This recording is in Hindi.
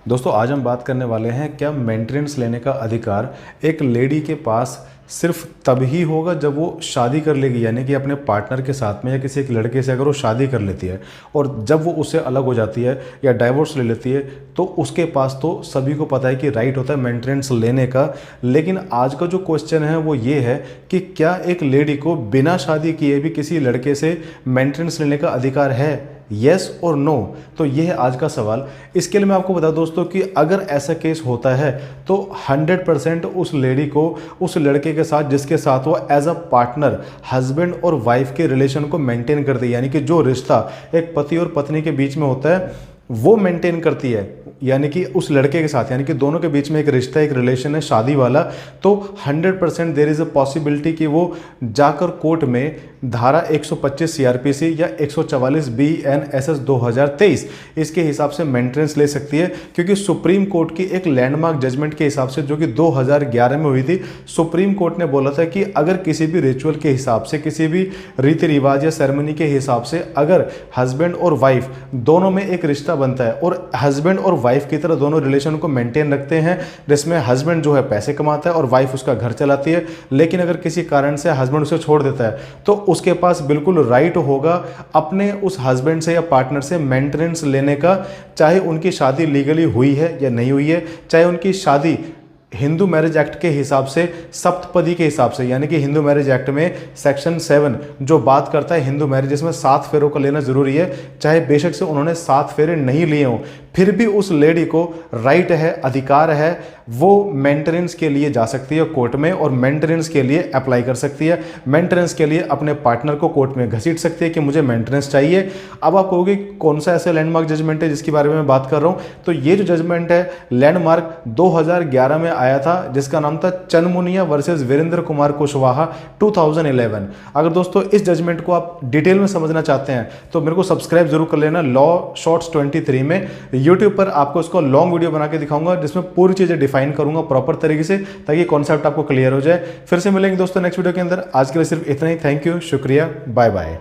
दोस्तों आज हम बात करने वाले हैं क्या मेंटेनेंस लेने का अधिकार एक लेडी के पास सिर्फ तब ही होगा जब वो शादी कर लेगी, यानी कि अपने पार्टनर के साथ में या किसी एक लड़के से अगर वो शादी कर लेती है और जब वो उससे अलग हो जाती है या डाइवोर्स ले लेती है तो उसके पास तो सभी को पता है कि राइट होता है मेंटेनेंस लेने का। लेकिन आज का जो क्वेश्चन है वो ये है कि क्या एक लेडी को बिना शादी किए भी किसी लड़के से मेंटेनेंस लेने का अधिकार है, येस और नो। तो यह है आज का सवाल। इसके लिए मैं आपको बता दोस्तों कि अगर ऐसा केस होता है तो 100% उस लेडी को उस लड़के के साथ जिसके साथ वो एज अ पार्टनर हस्बैंड और वाइफ के रिलेशन को मेंटेन करती है, यानी कि जो रिश्ता एक पति और पत्नी के बीच में होता है वो मेंटेन करती है, यानी कि उस लड़के के साथ, यानी कि दोनों के बीच में एक रिश्ता एक रिलेशन है शादी वाला, तो 100% देयर इज अ पॉसिबिलिटी कि वो जाकर कोर्ट में धारा 125 सीआरपीसी या 144 बीएनएसएस 2023 इसके हिसाब से मेंटेनेंस ले सकती है। क्योंकि सुप्रीम कोर्ट की एक लैंडमार्क जजमेंट के हिसाब से जो कि 2011 में हुई थी, सुप्रीम कोर्ट ने बोला था कि अगर किसी भी रिचुअल के हिसाब से, किसी भी रीति रिवाज या सेरेमनी के हिसाब से अगर हस्बैंड और वाइफ दोनों में एक रिश्ता बनता है और हस्बैंड और वाइफ की तरह दोनों रिलेशन को मेंटेन रखते हैं, जिसमें हस्बैंड जो है पैसे कमाता है और वाइफ उसका घर चलाती है, लेकिन अगर किसी कारण से हस्बैंड उसे छोड़ देता है तो उसके पास बिल्कुल राइट होगा अपने उस हस्बैंड से या पार्टनर से मेंटेनेंस लेने का, चाहे उनकी शादी लीगली हुई है या नहीं हुई है, चाहे उनकी शादी हिंदू मैरिज एक्ट के हिसाब से सप्तपदी के हिसाब से, यानी कि हिंदू मैरिज एक्ट में सेक्शन 7 जो बात करता है हिंदू मैरिज जिसमें 7 फेरों का लेना जरूरी है, चाहे बेशक से उन्होंने 7 फेरे नहीं लिए हों, फिर भी उस लेडी को राइट है, अधिकार है, वो मेंटेनेंस के लिए जा सकती है कोर्ट में और मेंटेनेंस के लिए अप्लाई कर सकती है। मेंटेनेंस के लिए अपने पार्टनर को कोर्ट में घसीट सकती है कि मुझे मेंटेनेंस चाहिए। अब आप कहोगे कौन सा ऐसा लैंडमार्क जजमेंट है जिसके बारे में मैं बात कर रहा हूं, तो ये जो जजमेंट है लैंडमार्क 2011 में आया था, जिसका नाम था चनमुनिया वर्सेस वीरेंद्र कुमार कुशवाहा 2011। अगर दोस्तों इस जजमेंट को आप डिटेल में समझना चाहते हैं तो मेरे को सब्सक्राइब जरूर कर लेना। लॉ शॉर्ट्स 23 में यूट्यूब पर आपको इसको लॉन्ग वीडियो बना के दिखाऊंगा जिसमें पूरी चीजें डिफाइन करूंगा प्रॉपर तरीके से, ताकि कॉन्सेप्ट आपको क्लियर हो जाए। फिर से मिलेंगे दोस्तों नेक्स्ट वीडियो के अंदर। आज के लिए सिर्फ इतना ही। थैंक यू, शुक्रिया, बाय बाय।